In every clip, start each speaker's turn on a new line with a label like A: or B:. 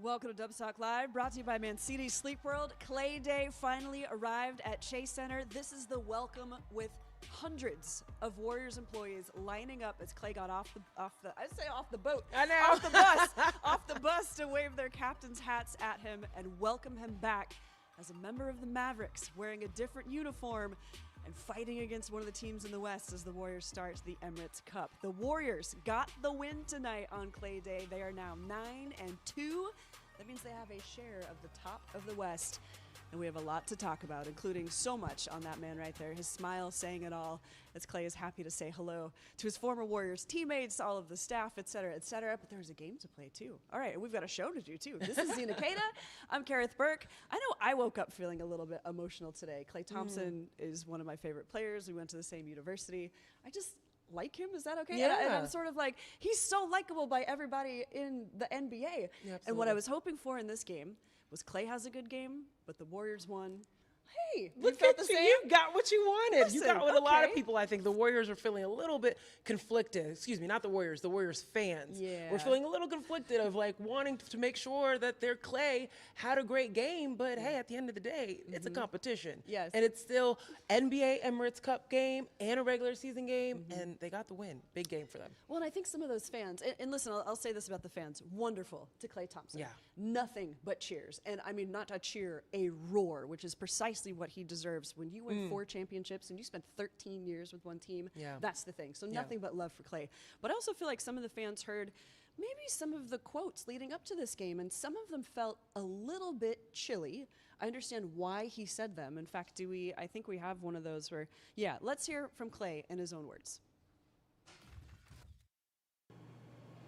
A: Welcome to Dubs Talk Live, brought to you by Mancini Sleep World. Klay Day finally arrived at Chase Center. This is the welcome with hundreds of Warriors employees lining up as Klay got off the boat.
B: I know.
A: off the bus to wave their captain's hats at him and welcome him back as a member of the Mavericks, wearing a different uniform and fighting against one of the teams in the West as the Warriors start the Emirates Cup. The Warriors got the win tonight on Klay Day. They are now 9-2. That means they have a share of the top of the West. And we have a lot to talk about, including so much on that man right there. His smile saying it all, as Klay is happy to say hello to his former Warriors teammates, all of the staff, et cetera, et cetera. But there's a game to play, too. All right, and we've got a show to do, too. This is Zena, Keita. I'm Kerith, Burke. I know I woke up feeling a little bit emotional today. Klay Thompson is one of my favorite players. We went to the same university. I just like him. Is that okay?
B: Yeah.
A: And I'm sort of like, he's so likable by everybody in the NBA.
B: Yeah,
A: and what I was hoping for in this game was Klay has a good game, but the Warriors won. Hey,
B: look
A: felt
B: at
A: the
B: you.
A: same?
B: You got what you wanted.
A: Listen,
B: you got what a lot of
A: okay.
B: people, I think, the Warriors are feeling a little bit conflicted. Excuse me, not the Warriors fans.
A: Yeah.
B: We're feeling a little conflicted of like wanting to make sure that their Klay had a great game, but hey, at the end of the day, it's a competition.
A: Yes.
B: And it's still NBA Emirates Cup game and a regular season game, and they got the win. Big game for them.
A: Well, and I think some of those fans, and listen, I'll say this about the fans, wonderful to Klay Thompson.
B: Yeah.
A: Nothing but cheers. And I mean, not a cheer, a roar, which is precisely what he deserves. When you win 4 championships and you spend 13 years with one team, that's the thing. So nothing but love for Klay. But I also feel like some of the fans heard maybe some of the quotes leading up to this game, and some of them felt a little bit chilly. I understand why he said them. In fact, I think we have one of those where, yeah, let's hear from Klay in his own words.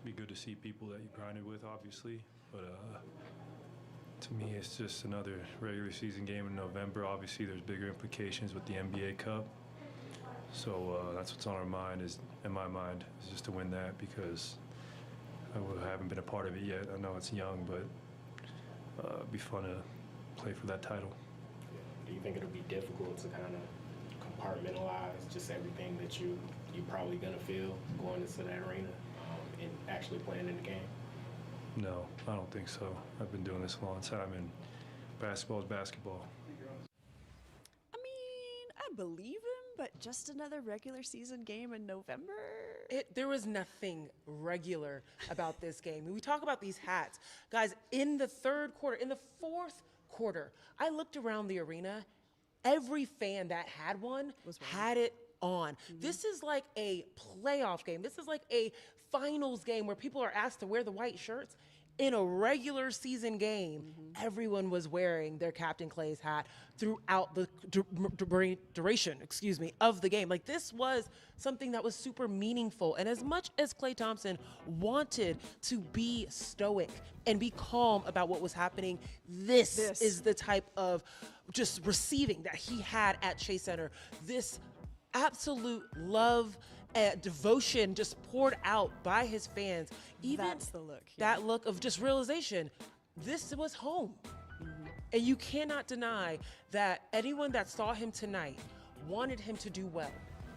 C: Be good to see people that you grinded with, obviously, but to me, it's just another regular season game in November. Obviously, there's bigger implications with the NBA Cup, so that's what's on our mind. In my mind, is just to win that, because I haven't been a part of it yet. I know it's young, but it'd be fun to play for that title.
D: Do you think it'll be difficult to kind of compartmentalize just everything that you're probably gonna feel going into that arena and actually playing in the game?
C: No, I don't think so. I've been doing this a long time, and basketball is basketball.
A: I mean, I believe him, but just another regular season game in November.
B: There was nothing regular about this game. We talk about these hats. Guys, in the fourth quarter, I looked around the arena. Every fan that had one had it on. This is like a playoff game. This is like a finals game where people are asked to wear the white shirts. In a regular season game, everyone was wearing their Captain Klay's hat throughout the duration, of the game. Like, this was something that was super meaningful. And as much as Klay Thompson wanted to be stoic and be calm about what was happening, this is the type of just receiving that he had at Chase Center. This absolute love and devotion just poured out by his fans. Even
A: that's the look. Yeah.
B: That look of just realization, this was home. And you cannot deny that anyone that saw him tonight wanted him to do well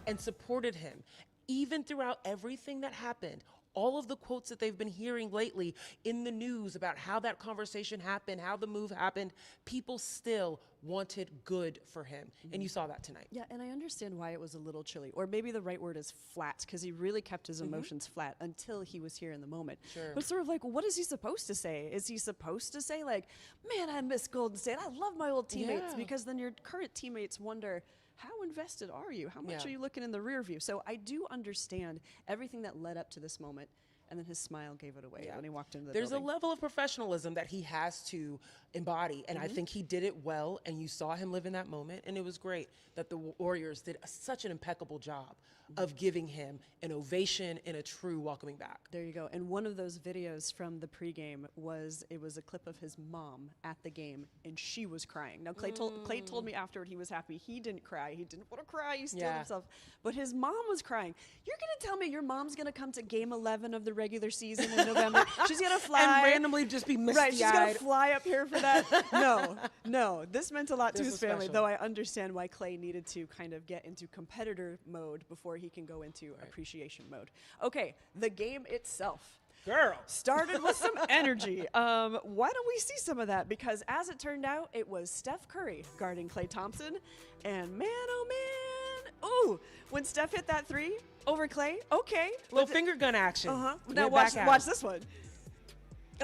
B: and supported him. Even throughout everything that happened, all of the quotes that they've been hearing lately in the news about how that conversation happened, how the move happened, people still wanted good for him. And you saw that tonight.
A: Yeah, and I understand why it was a little chilly, or maybe the right word is flat, because he really kept his emotions flat until he was here in the moment.
B: Sure.
A: But sort of like, what is he supposed to say? Is he supposed to say like, man, I miss Golden State. I love my old teammates, because then your current teammates wonder, how invested are you? How much are you looking in the rear view? So I do understand everything that led up to this moment. And then his smile gave it away when he walked into the
B: building. There's a level of professionalism that he has to embody, and I think he did it well, and you saw him live in that moment, and it was great that the Warriors did such an impeccable job of giving him an ovation and a true welcoming back.
A: There you go. And one of those videos from the pregame was a clip of his mom at the game, and she was crying. Now, Klay told me afterward he was happy. He didn't cry. He didn't want to cry. He steeled himself. But his mom was crying. You're going to tell me your mom's going to come to game 11 of the regular season in November? She's going to fly.
B: And randomly just be misty-eyed.
A: Right, she's going to fly up here for that. No. This meant a lot to his family,
B: special.
A: though I understand why Klay needed to kind of get into competitor mode before he can go into appreciation mode. Okay, the game itself.
B: Girl.
A: started with some energy. Why don't we see some of that? Because as it turned out, it was Steph Curry guarding Klay Thompson. And man, oh man, ooh, when Steph hit that three over Klay, okay.
B: Little finger gun action.
A: Now
B: Went
A: watch
B: back out.
A: this one.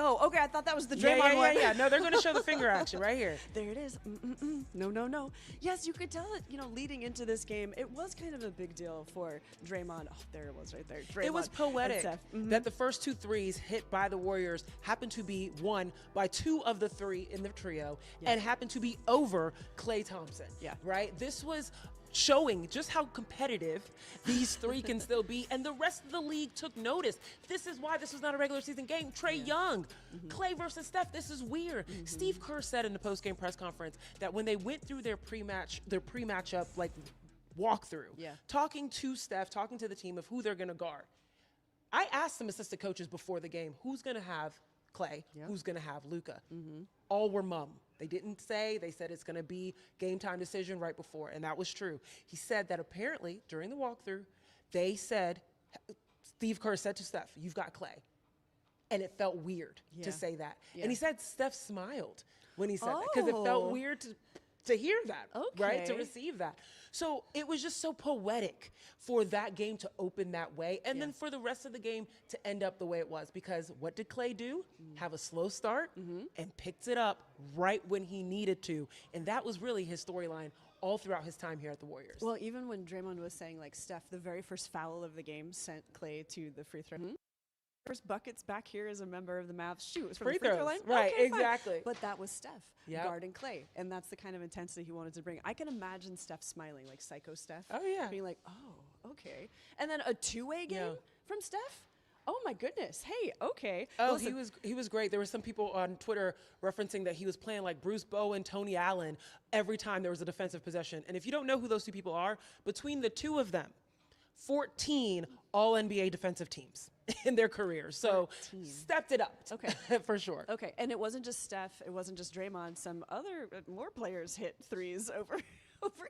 A: Oh, okay, I thought that was the Draymond one.
B: Yeah. No, they're going to show the finger action right here.
A: There it is. No. Yes, you could tell it, leading into this game, it was kind of a big deal for Draymond. Oh, there it was right there. Draymond
B: It was poetic
A: and Steph.
B: that the first 2 threes hit by the Warriors happened to be won by 2 of the 3 in the trio and happened to be over Klay Thompson.
A: Yeah.
B: Right? This was showing just how competitive these 3 can still be, and the rest of the league took notice. This is why this was not a regular season game. Trae Young, Klay versus Steph, this is weird. Steve Kerr said in the post-game press conference that when they went through their pre-matchup like walkthrough, talking to Steph, talking to the team of who they're going to guard, I asked some assistant coaches before the game, who's going to have Klay, who's going to have Luka. All were mum. They didn't say. They said it's going to be game time decision right before, and that was true. He said that apparently during the walkthrough, they said, Steve Kerr said to Steph, "You've got Klay," and it felt weird to say that. And he said Steph smiled when he said that because it felt weird to hear that, right? To receive that. So it was just so poetic for that game to open that way, and then for the rest of the game to end up the way it was. Because what did Klay do? Have a slow start and picked it up right when he needed to, and that was really his storyline all throughout his time here at the Warriors.
A: Well, even when Draymond was saying, like, Steph, the very first foul of the game sent Klay to the free throw. First buckets back here as a member of the Mavs. Shoot, it was from the free throw line?
B: Right,
A: Okay, fine.
B: exactly.
A: But that was Steph guarding Klay, and that's the kind of intensity he wanted to bring. I can imagine Steph smiling, like psycho Steph.
B: Oh, yeah.
A: Being like, oh, okay. And then a two-way game from Steph? Oh, my goodness. Hey, okay.
B: Oh,
A: Listen,
B: he was great. There were some people on Twitter referencing that he was playing like Bruce Bowen, Tony Allen every time there was a defensive possession. And if you don't know who those 2 people are, between the 2 of them, 14 all-NBA defensive teams in their careers. So
A: 14.
B: Stepped it up.
A: Okay.
B: For sure.
A: Okay, and it wasn't just Steph. It wasn't just Draymond. Some other, more players hit threes over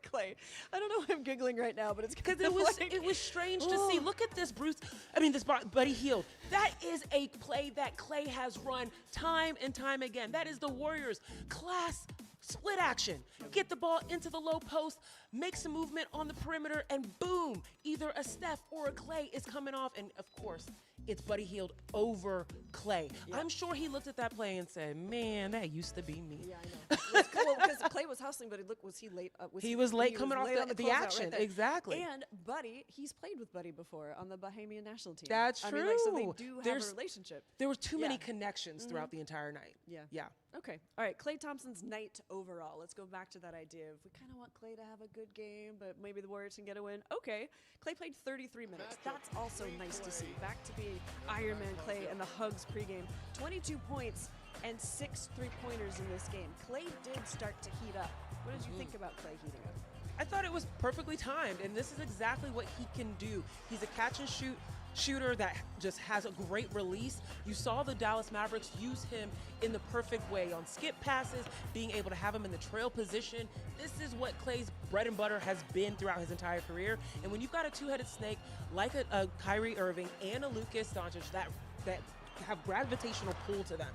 A: Klay. I don't know why I'm giggling right now, but it's
B: Because it was strange to see. Look at this, this Buddy Hield. That is a play that Klay has run time and time again. That is the Warriors' class split action. Get the ball into the low post, make some movement on the perimeter, and boom, either a Steph or a Klay is coming off. And of course, it's Buddy Hield over Klay. I'm sure he looked at that play and said, "Man, that used to be me."
A: Yeah, I know. It's cool because Klay was hustling, but was he late?
B: He was late coming off the
A: closeout
B: action.
A: right
B: Exactly.
A: And Buddy, he's played with Buddy before on the Bahamian national team.
B: That's
A: I
B: true.
A: mean, like, so they do have a relationship.
B: There were too many connections throughout the entire night. Yeah.
A: Okay. All right. Klay Thompson's night overall. Let's go back to that idea of we kind of want Klay to have a good game, but maybe the Warriors can get a win. Okay. Klay played 33 minutes. That's also nice to see. Back to being Iron Man Klay and the hugs pregame. 22 points and 6 3-pointers in this game. Klay did start to heat up. What did you think about Klay heating up?
B: I thought it was perfectly timed, and this is exactly what he can do. He's a catch and shoot shooter that just has a great release. You saw the Dallas Mavericks use him in the perfect way on skip passes, being able to have him in the trail position. This is what Klay's bread and butter has been throughout his entire career. And when you've got a 2-headed snake like a Kyrie Irving and a Lucas Doncic that have gravitational pull to them,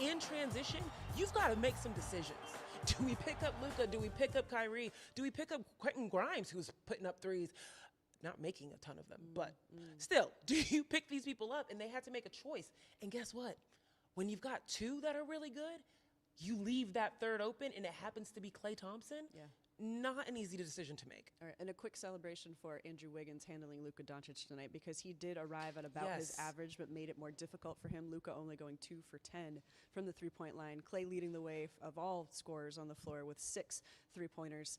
B: in transition, you've got to make some decisions. Do we pick up Luka? Do we pick up Kyrie? Do we pick up Quentin Grimes, who's putting up threes? Not making a ton of them, but still, do you pick these people up? And they had to make a choice. And guess what? When you've got 2 that are really good, you leave that third open, and it happens to be Klay Thompson.
A: Yeah.
B: Not an easy decision to make.
A: All right, and a quick celebration for Andrew Wiggins handling Luka Doncic tonight because he did arrive at about his average but made it more difficult for him. Luka only going 2 for 10 from the three-point line. Klay leading the way of all scorers on the floor with 6 3-pointers.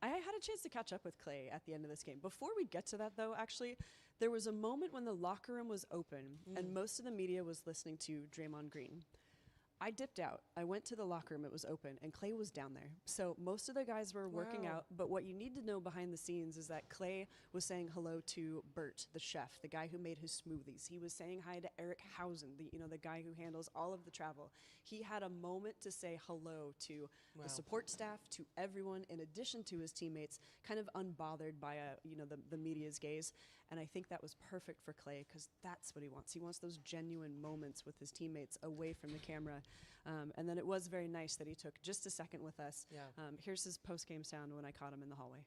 A: I had a chance to catch up with Klay at the end of this game. Before we get to that, though, actually, there was a moment when the locker room was open and most of the media was listening to Draymond Green. I dipped out. I went to the locker room. It was open, and Klay was down there. So most of the guys were working out. But what you need to know behind the scenes is that Klay was saying hello to Bert, the chef, the guy who made his smoothies. He was saying hi to Eric Hausen, the guy who handles all of the travel. He had a moment to say hello to the support staff, to everyone, in addition to his teammates, kind of unbothered by the media's gaze. And I think that was perfect for Klay because that's what he wants. He wants those genuine moments with his teammates away from the camera. And then it was very nice that he took just a second with us.
B: Yeah.
A: Here's his post-game sound when I caught him in the hallway.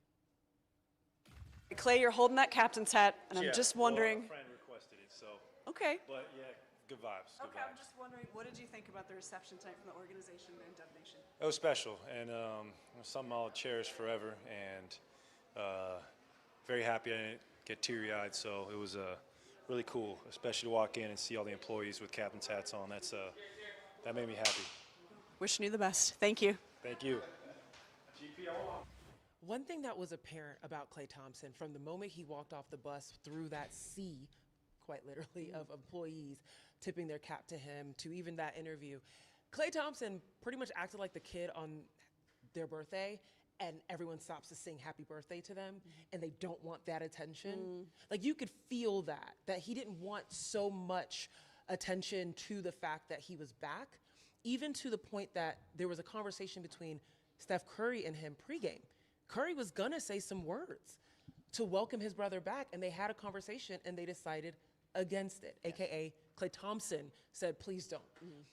A: Klay, you're holding that captain's hat, and I'm just wondering.
E: Well, a friend requested it, so.
A: Okay.
E: But yeah, good vibes. Good
A: Okay,
E: vibes.
A: I'm just wondering, what did you think about the reception tonight from the organization and Dub Nation?
E: It was special, and something I'll cherish forever, and very happy I didn't get teary-eyed, so it was really cool, especially to walk in and see all the employees with captain's hats on. That made me happy.
A: Wishing you the best. Thank you.
E: Thank you.
B: One thing that was apparent about Klay Thompson from the moment he walked off the bus through that sea, quite literally, of employees tipping their cap to him, to even that interview, Klay Thompson pretty much acted like the kid on their birthday, and everyone stops to sing happy birthday to them, and they don't want that attention. Like, you could feel that he didn't want so much attention to the fact that he was back, even to the point that there was a conversation between Steph Curry and him pregame. Curry was gonna say some words to welcome his brother back, and they had a conversation and they decided against it, AKA Klay Thompson said, please don't.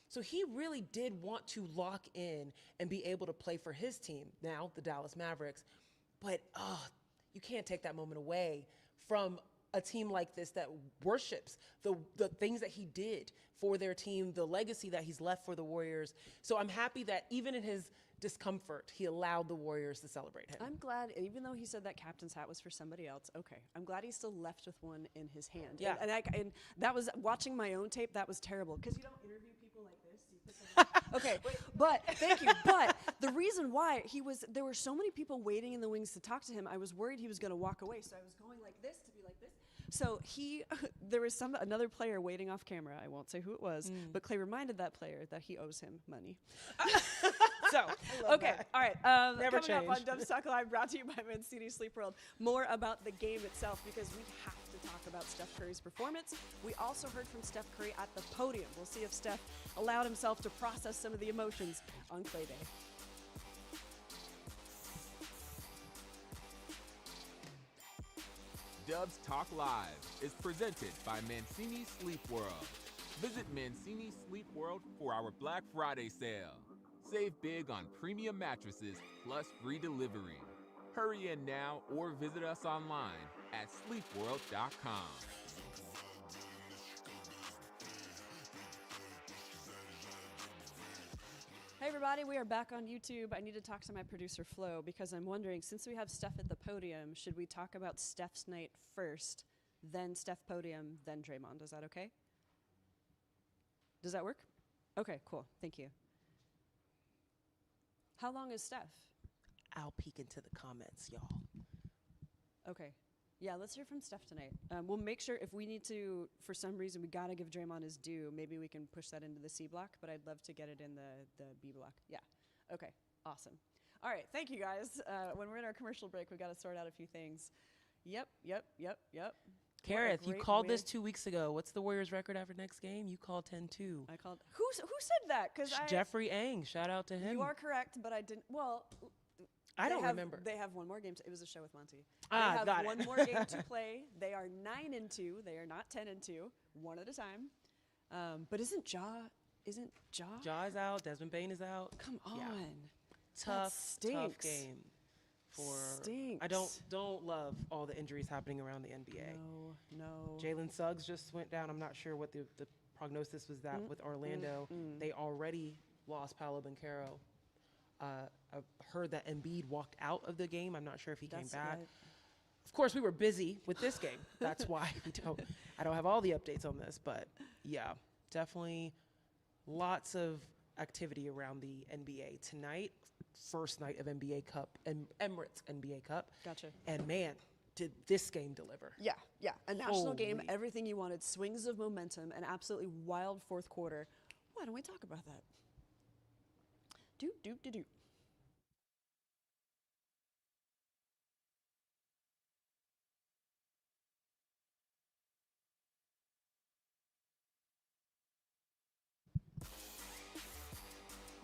B: So he really did want to lock in and be able to play for his team, now the Dallas Mavericks, but you can't take that moment away from a team like this that worships the things that he did for their team, the legacy that he's left for the Warriors. So I'm happy that even in his discomfort, he allowed the Warriors to celebrate him.
A: I'm glad, even though he said that captain's hat was for somebody else, okay, I'm glad he still left with one in his hand.
B: Yeah.
A: And that was, watching my own tape, that was terrible, because you don't interview people like this. You put them okay, but, thank you, but the reason why there were so many people waiting in the wings to talk to him, I was worried he was going to walk away, so I was going like this to be like this. So there was another player waiting off camera. I won't say who it was, but Klay reminded that player that he owes him money. So, okay, all right.
B: Never
A: coming up on
B: change.
A: Dubs Talk Live, brought to you by Mancini Sleep World. More about the game itself, because we have to talk about Steph Curry's performance. We also heard from Steph Curry at the podium. We'll see if Steph allowed himself to process some of the emotions on Klay Day.
F: Dubs Talk Live is presented by Mancini Sleep World. Visit Mancini Sleep World for our Black Friday sale. Save big on premium mattresses plus free delivery. Hurry in now or visit us online at sleepworld.com.
A: Hey everybody, we are back on YouTube. I need to talk to my producer Flo because I'm wondering, since we have Steph at the podium, should we talk about Steph's night first, then Steph podium, then Draymond? Is that okay? Does that work? Okay, cool. Thank you. How long is Steph?
B: I'll peek into the comments, y'all.
A: Okay. Yeah, let's hear from Steph tonight. We'll make sure if we need to, for some reason, we got to give Draymond his due. Maybe we can push that into the C block, but I'd love to get it in the B block. Yeah. Okay. Awesome. All right. Thank you, guys. When we're in our commercial break, we got to sort out a few things. Yep.
B: Kerith, you
A: great
B: called this
A: win.
B: 2 weeks ago. What's the Warriors' record after next game? You called 10-2.
A: I called. Who said that? Because
B: Jeffrey Ang. Shout out to him.
A: You are correct, but I didn't. Well,
B: I don't remember.
A: They have one more game. It was a show with Monty.
B: Ah,
A: they have
B: got it.
A: one more game to play. They are 9-2. They are not 10-2. One at a time. But isn't Ja?
B: Ja is out. Desmond Bain is out.
A: Come on.
B: Yeah.
A: That
B: Tough
A: stinks.
B: game.
A: Stinks.
B: I don't love all the injuries happening around the NBA.
A: No.
B: Jalen Suggs just went down. I'm not sure what the prognosis was that with Orlando. They already lost Paolo Banchero. I've heard that Embiid walked out of the game. I'm not sure if he came back.
A: Right.
B: Of course, we were busy with this game. That's why I don't have all the updates on this. But yeah, definitely lots of activity around the NBA tonight. First night of NBA Cup and Emirates NBA Cup.
A: Gotcha.
B: And man, did this game deliver.
A: Yeah. A national game,
B: Holy.
A: everything you wanted, swings of momentum, an absolutely wild fourth quarter. Why don't we talk about that? Do.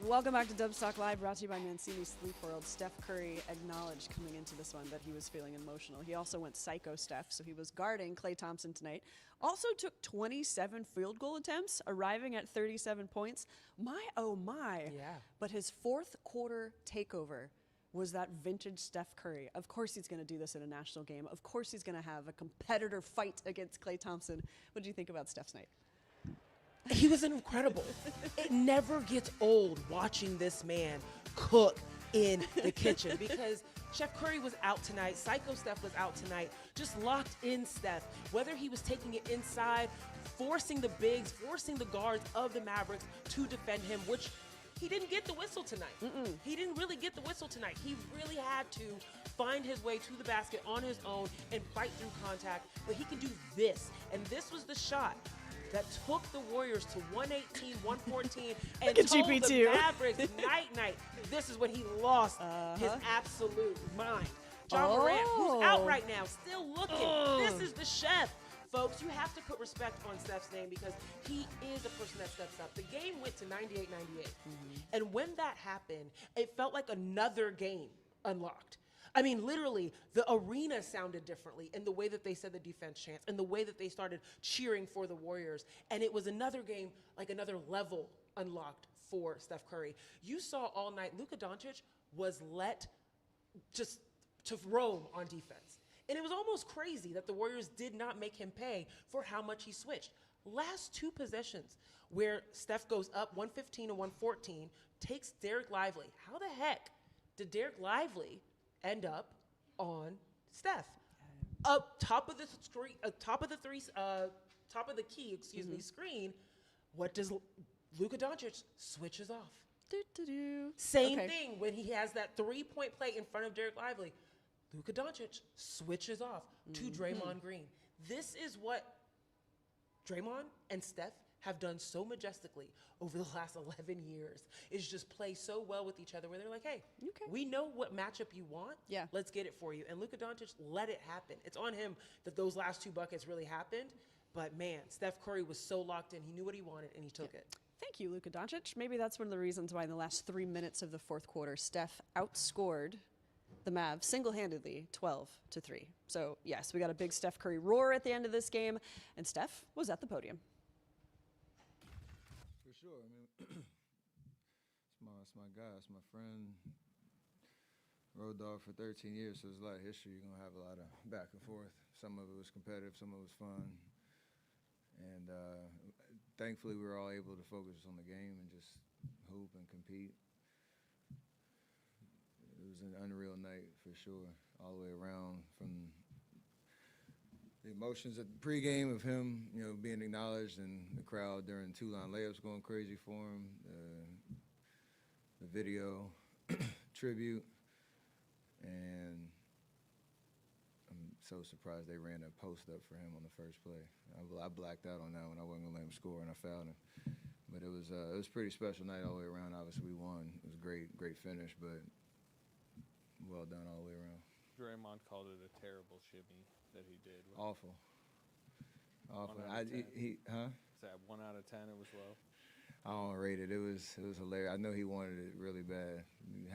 A: Welcome back to Dubstock Live, brought to you by Mancini Sleep World. Steph Curry acknowledged coming into this one that he was feeling emotional. He also went psycho Steph, so he was guarding Klay Thompson tonight. Also took 27 field goal attempts, arriving at 37 points. My, oh my.
B: Yeah.
A: But his fourth quarter takeover was that vintage Steph Curry. Of course he's going to do this in a national game. Of course he's going to have a competitor fight against Klay Thompson. What do you think about Steph's night?
B: He was incredible. It never gets old watching this man cook in the kitchen because Chef Curry was out tonight. Psycho Steph was out tonight. Just locked in Steph. Whether he was taking it inside, forcing the bigs, forcing the guards of the Mavericks to defend him, which he didn't get the whistle tonight. He didn't really get the whistle tonight. He really had to find his way to the basket on his own and fight through contact. But he can do this. And this was the shot that took the Warriors to 118, 114, and told the Mavericks, night. This is when he lost his absolute mind. John Morant, who's out right now, still looking. This is the chef. Folks, you have to put respect on Steph's name because he is a person that steps up. The game went to 98-98. And when that happened, it felt like another game unlocked. I mean, literally, the arena sounded differently in the way that they said the defense chants and the way that they started cheering for the Warriors. And it was another game, like another level unlocked for Steph Curry. You saw all night, Luka Doncic was let just to roam on defense. And it was almost crazy that the Warriors did not make him pay for how much he switched. Last two possessions where Steph goes up 115 and 114, takes Derek Lively. How the heck did Derek Lively end up on Steph? Up top of the screen, top of the key, screen. What does Luka Doncic switches off? Same thing when he has that 3-point play in front of Derek Lively. Luka Doncic switches off to Draymond Green. This is what Draymond and Steph have done so majestically over the last 11 years, is just play so well with each other where they're like, hey, we know what matchup you want. Yeah. Let's get it for you. And Luka Doncic let it happen. It's on him that those last two buckets really happened. But, man, Steph Curry was so locked in. He knew what he wanted, and he took it.
A: Thank you, Luka Doncic. Maybe that's one of the reasons why in the last 3 minutes of the fourth quarter, Steph outscored the Mavs single-handedly 12-3. So, yes, we got a big Steph Curry roar at the end of this game, and Steph was at the podium.
G: For sure. I mean, it's my guy. It's my friend. Road dog for 13 years, so there's a lot of history. You're going to have a lot of back and forth. Some of it was competitive, some of it was fun. And thankfully, we were all able to focus on the game and just hoop and compete. It was an unreal night for sure, all the way around, from the emotions at the pregame of him, being acknowledged, and the crowd during two-line layups going crazy for him, the video tribute, and I'm so surprised they ran a post up for him on the first play. I blacked out on that one. I wasn't gonna let him score, and I fouled him. But it was a pretty special night all the way around. Obviously, we won. It was a great finish, but well done all the way around.
H: Draymond called it a terrible shimmy that he did.
G: Awful.
H: Is that 1 out of 10? It was low.
G: I don't rate it. It was hilarious. I know he wanted it really bad,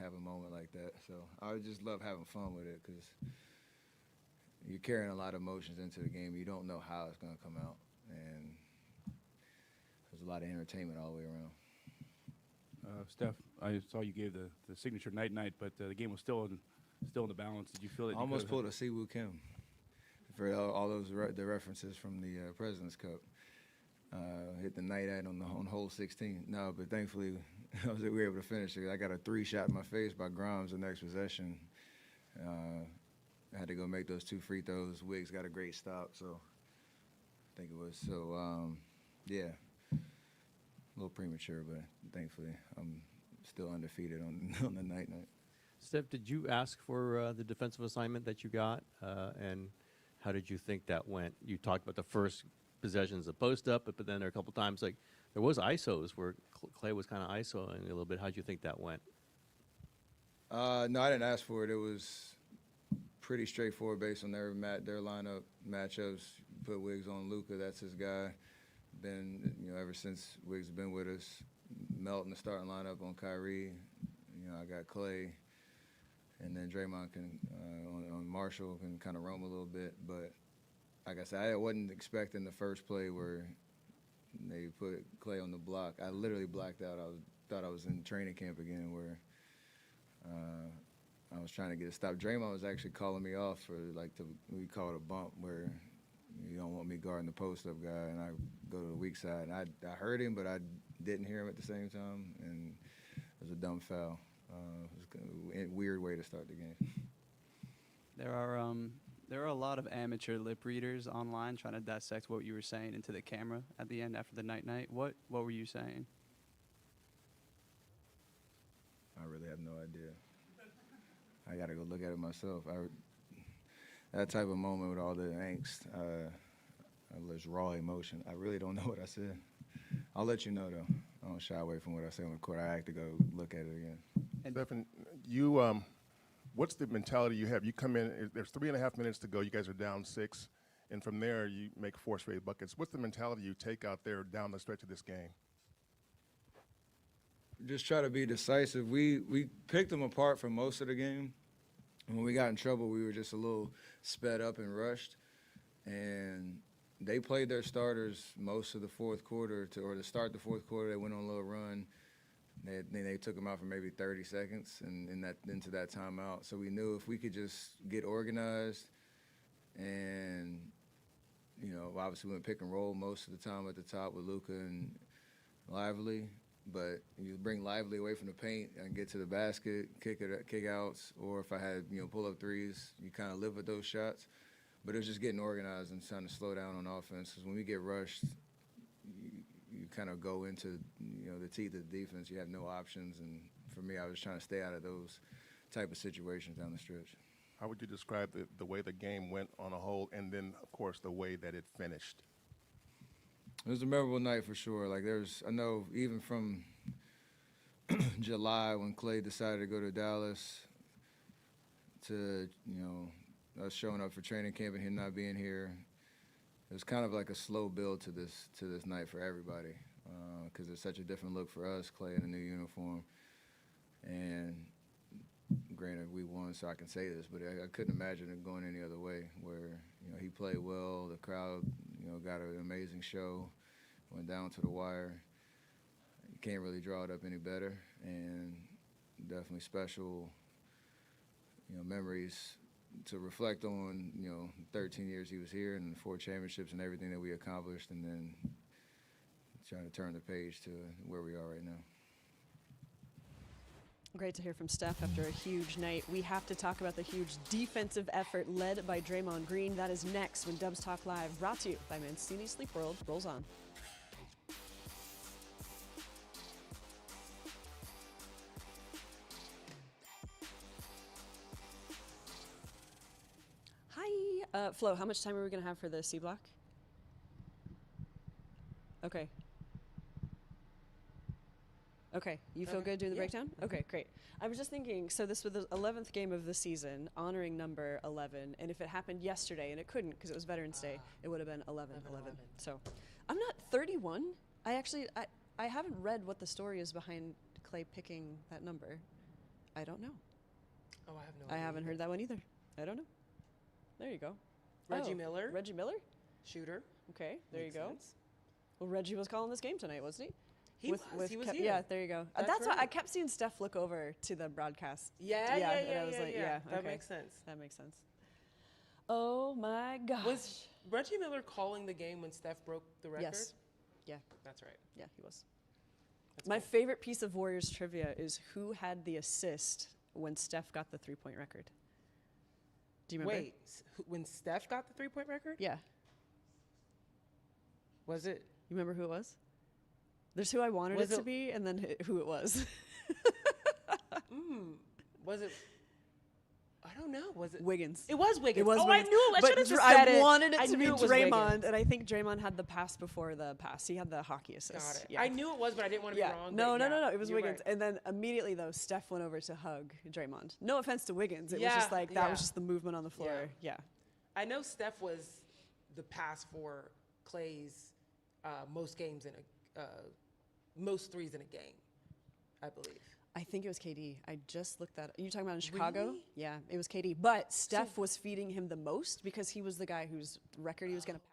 G: have a moment like that. So I just love having fun with it because you're carrying a lot of emotions into the game. You don't know how it's going to come out, and there's a lot of entertainment all the way around.
I: Steph, I saw you gave the signature night, but the game was still in the balance. Did you feel that?
G: I almost pulled a Siwoo Kim for all those the references from the President's Cup. Hit the night at on hole 16. No, but thankfully we were able to finish it. I got a 3-shot in my face by Grimes the next possession. I had to go make those 2 free throws. Wiggs got a great stop, so I think it was. So, yeah, a little premature, but thankfully I'm still undefeated on the night.
J: Steph, did you ask for the defensive assignment that you got, and how did you think that went? You talked about the first possessions, the post up, but then there are a couple times like There was ISOs where Klay was kind of ISOing a little bit. How'd you think that went?
G: No, I didn't ask for it. It was pretty straightforward based on their lineup matchups. Put Wiggs on Luka. That's his guy. Been, ever since Wiggs has been with us. Melton the starting lineup on Kyrie. I got Klay. And then Draymond can, on Marshall, can kind of roam a little bit. But like I said, I wasn't expecting the first play where they put Klay on the block. I literally blacked out. Thought I was in training camp again where I was trying to get a stop. Draymond was actually calling me off for, we call it a bump, where you don't want me guarding the post-up guy, and I go to the weak side. And I heard him, but I didn't hear him at the same time, and it was a dumb foul. It was a weird way to start the game.
K: There are a lot of amateur lip readers online trying to dissect what you were saying into the camera at the end after the night. What were you saying?
G: I really have no idea. I got to go look at it myself. That type of moment with all the angst, this raw emotion, I really don't know what I said. I'll let you know, though. I don't shy away from what I say on the court. I have to go look at it again.
L: And Stephen, you, what's the mentality you have? You come in, there's 3.5 minutes to go. You guys are down 6. And from there, you make 4 straight buckets. What's the mentality you take out there down the stretch of this game?
G: Just try to be decisive. We picked them apart for most of the game. And when we got in trouble, we were just a little sped up and rushed. And they played their starters most of the fourth quarter, or to start the fourth quarter. They went on a little run. They took them out for maybe 30 seconds and into that timeout. So we knew if we could just get organized and, obviously we went pick and roll most of the time at the top with Luka and Lively. But you bring Lively away from the paint and get to the basket, kick outs, or if I had, pull-up threes, you kind of live with those shots. But it was just getting organized and trying to slow down on offense. Because when we get rushed, you kind of go into, the teeth of the defense. You have no options. And for me, I was trying to stay out of those type of situations down the stretch.
L: How would you describe the way the game went on a whole, and then, of course, the way that it finished?
G: It was a memorable night for sure. I know even from July when Klay decided to go to Dallas to, us showing up for training camp and him not being here, it was kind of like a slow build to this night for everybody because it's such a different look for us, Klay in a new uniform. And granted, we won, so I can say this, but I couldn't imagine it going any other way where, he played well, the crowd, got an amazing show, went down to the wire. You can't really draw it up any better, and definitely special, memories to reflect on, 13 years he was here and 4 championships and everything that we accomplished, and then trying to turn the page to where we are right now.
A: Great to hear from Steph after a huge night. We have to talk about the huge defensive effort led by Draymond Green. That is next when Dubs Talk Live, brought to you by Mancini Sleep World, rolls on. Hi. Flo, how much time are we going to have for the C block? Okay. Okay, you feel good doing the breakdown? Okay, great. I was just thinking, so this was the 11th game of the season, honoring number 11, and if it happened yesterday, and it couldn't because it was Veterans Day, it would have been 11-11. So I'm not 31. I haven't read what the story is behind Klay picking that number. I don't know.
B: Oh, I have no idea.
A: I haven't heard that one either. I don't know. There you go.
B: Reggie Miller.
A: Reggie Miller?
B: Shooter.
A: Okay, there
B: Makes
A: you go.
B: sense.
A: Well, Reggie was calling this game tonight, wasn't he?
B: He was here.
A: Yeah, there you go. That's
B: right.
A: why I kept seeing Steph look over to the broadcast.
B: Yeah.
A: And I was like, yeah,
B: That
A: okay.
B: makes sense.
A: That makes sense. Oh my gosh.
B: Was Reggie Miller calling the game when Steph broke the record?
A: Yes. Yeah.
B: That's right.
A: Yeah, he was.
B: That's
A: My
B: cool.
A: favorite piece of Warriors trivia is who had the assist when Steph got the 3-point record. Do you remember?
B: Wait, when Steph got the 3-point record?
A: Yeah.
B: Was it?
A: You remember who it was? There's who I wanted it to be, and then who it was.
B: Was it? I don't know. Was it
A: Wiggins?
B: It was Wiggins.
A: It was
B: oh,
A: Wiggins.
B: I knew it. I
A: But
B: should have just said it.
A: I wanted it
B: I
A: to be
B: knew it was
A: Draymond,
B: Wiggins.
A: and I think Draymond had the pass before the pass. He had the hockey assist.
B: Got it.
A: Yeah.
B: I knew it was, but I didn't want to be wrong.
A: No,
B: but
A: no,
B: yeah,
A: no, no. It was
B: you're
A: Wiggins.
B: right.
A: And then immediately, though, Steph went over to hug Draymond. No offense to Wiggins. It was
B: Yeah,
A: just like, that was
B: yeah.
A: just the movement on the floor. Yeah.
B: I know Steph was the pass for Klay's most games in a most threes in a game, I believe.
A: I think it was KD. I just looked that up. You talking about in Chicago?
B: Really?
A: Yeah, it was KD. But Steph was feeding him the most because he was the guy whose record he was going to pass.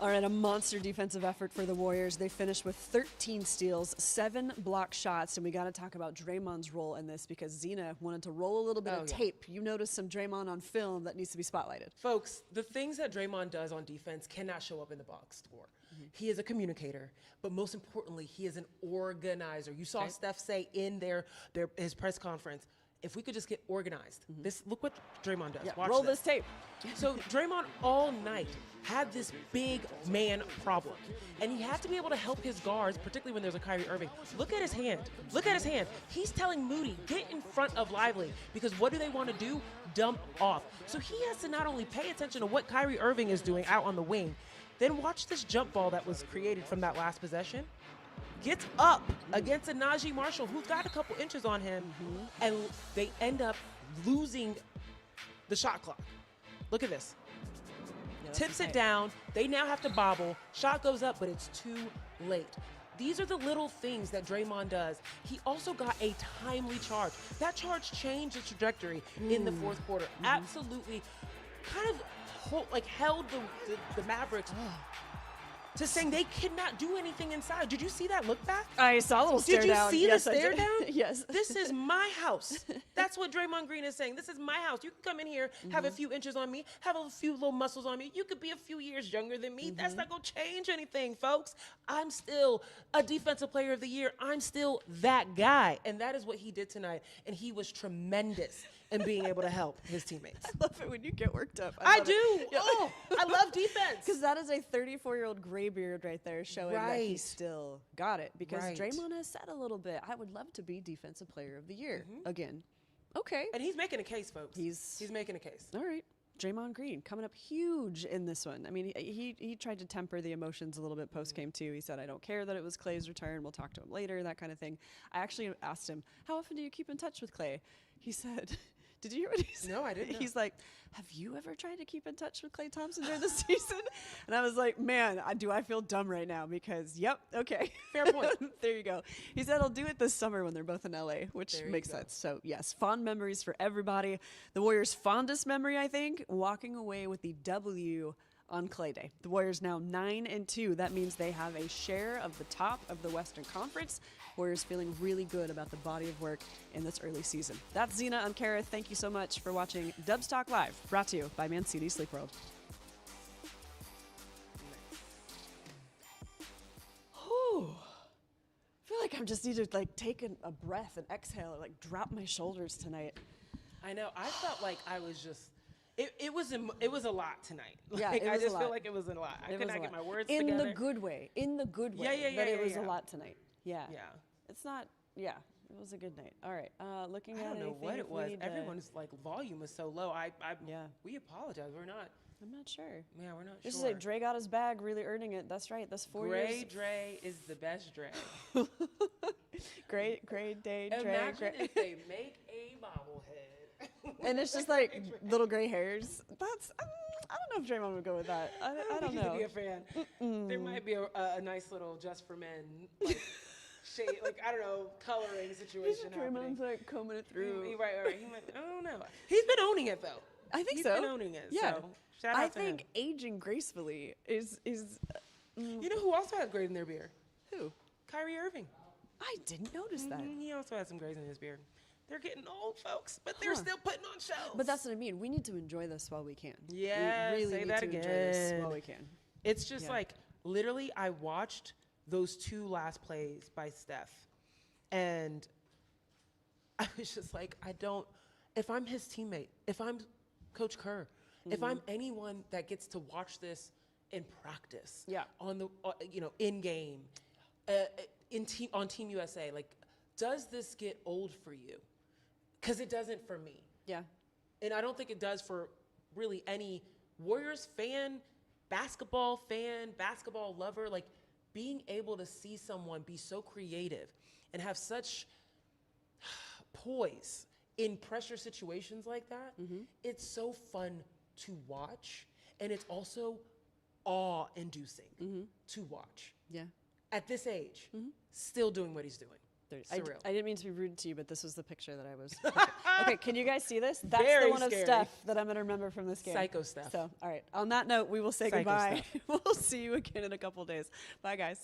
A: All right, a monster defensive effort for the Warriors. They finished with 13 steals, 7 block shots, and we got to talk about Draymond's role in this because Zena wanted to roll a little bit of tape. You noticed some Draymond on film that needs to be spotlighted.
B: Folks, the things that Draymond does on defense cannot show up in the box score. He is a communicator, but most importantly, he is an organizer. You saw Steph say in his press conference, if we could just get organized. Look what Draymond does.
A: Yeah,
B: Watch
A: roll this tape.
B: So Draymond all night had this big man problem, and he had to be able to help his guards, particularly when there's a Kyrie Irving. Look at his hand. Look at his hand. He's telling Moody, get in front of Lively, because what do they want to do? Dump off. So he has to not only pay attention to what Kyrie Irving is doing out on the wing, then watch this jump ball that was created from that last possession. Gets up against a Najee Marshall who's got a couple inches on him, and they end up losing the shot clock. Look at this. Tips it down. They now have to bobble. Shot goes up, but it's too late. These are the little things that Draymond does. He also got a timely charge. That charge changed the trajectory in the fourth quarter. Absolutely kind of held the Mavericks to saying they could not do anything inside. Did you see that look back?
A: I saw a little stare down.
B: Did you see
A: Yes,
B: the
A: I
B: stare
A: did.
B: down?
A: Yes.
B: This is my house. That's what Draymond Green is saying. This is my house. You can come in here, have a few inches on me, have a few little muscles on me. You could be a few years younger than me. That's not going to change anything, folks. I'm still a defensive player of the year. I'm still that guy. And that is what he did tonight. And he was tremendous in being able to help his teammates.
A: I love it when you get worked up.
B: I
A: love
B: do.
A: it. Yeah.
B: Oh, I love defense.
A: Because that is a 34-year-old gray beard right there showing that he
B: Right.
A: still got it. Because
B: Right.
A: Draymond has said a little bit, I would love to be Defensive Player of the Year again. Okay.
B: And he's making a case, folks. He's making a case.
A: All right. Draymond Green coming up huge in this one. I mean, he tried to temper the emotions a little bit post-game, too. He said, I don't care that it was Klay's return. We'll talk to him later, that kind of thing. I actually asked him, how often do you keep in touch with Klay? He said... Did you hear what he said?
B: No, I didn't know.
A: He's like, have you ever tried to keep in touch with Klay Thompson during the season? And I was like, man, do I feel dumb right now? Because, yep, okay.
B: Fair point.
A: There you go. He said he'll do it this summer when they're both in LA, which
B: There you
A: makes
B: go.
A: sense. So, yes, fond memories for everybody. The Warriors' fondest memory, I think, walking away with the W on Klay Day. The Warriors now 9-2. That means they have a share of the top of the Western Conference. Warriors feeling really good about the body of work in this early season. That's Zena. I'm Kerith. Thank you so much for watching Dubs Talk Live, brought to you by Mancini Sleep World. Whew. I feel like I just need to take a breath and exhale and drop my shoulders tonight.
B: I know. I felt like I was just. It was a lot tonight.
A: Yeah,
B: Like,
A: it
B: I
A: was
B: just
A: a
B: feel
A: lot.
B: like it was a lot. I
A: It
B: could
A: was
B: not
A: a
B: get
A: lot.
B: my words
A: in
B: together.
A: the good way. In the good way.
B: Yeah,
A: But it was
B: yeah.
A: a lot tonight. Yeah.
B: Yeah.
A: It's not. Yeah. It was a good night. All right. Looking
B: I
A: at
B: don't know
A: anything,
B: what
A: if
B: it
A: we
B: was.
A: need to-
B: Everyone's volume was so low.
A: Yeah.
B: We apologize. We're not.
A: I'm not sure.
B: Yeah, we're not
A: This
B: sure.
A: is like Dre got his bag, really earning it. That's right. That's 4
B: Gray
A: years.
B: Dre is the best Dre.
A: Great day, Dre.
B: Imagine if they make a bobblehead.
A: And it's just like little gray hairs. That's. I don't know if Draymond would go with that. I don't
B: think
A: know.
B: he'd be a fan. There might be a nice little just for men shade, I don't know, coloring situation happening.
A: Draymond's combing it through.
B: Right. He might, I don't know. He's been owning it though.
A: I think
B: He's
A: so.
B: been owning it.
A: Yeah.
B: So shout out
A: I
B: to
A: think
B: him.
A: aging gracefully is.
B: You know who also has grade in their beard?
A: Who?
B: Kyrie Irving.
A: I didn't notice that.
B: He also has some grays in his beard. They're getting old, folks, but they're still putting on shows.
A: But that's what I mean. We need to enjoy this while we can.
B: Yeah,
A: we really
B: say
A: need
B: that
A: to
B: again.
A: enjoy this while we can.
B: It's just
A: Yeah.
B: literally, I watched those two last plays by Steph, and I was just like, if I'm his teammate, if I'm Coach Kerr, if I'm anyone that gets to watch this in practice.
A: Yeah.
B: On the in game, on Team USA. Like, does this get old for you? Because it doesn't for me.
A: Yeah.
B: And I don't think it does for really any Warriors fan, basketball lover. Like, being able to see someone be so creative and have such poise in pressure situations like that, it's so fun to watch. And it's also awe-inducing to watch.
A: Yeah.
B: At this age, still doing what he's doing. Surreal.
A: I didn't mean to be rude to you, but this was the picture that I was. Okay, can you guys see this? That's
B: Very
A: the one
B: scary.
A: of Steph that I'm going to remember from this game.
B: Psycho Steph.
A: So, all right. On that note, we will say
B: Psycho
A: goodbye.
B: Steph.
A: We'll see you again in a couple days. Bye, guys.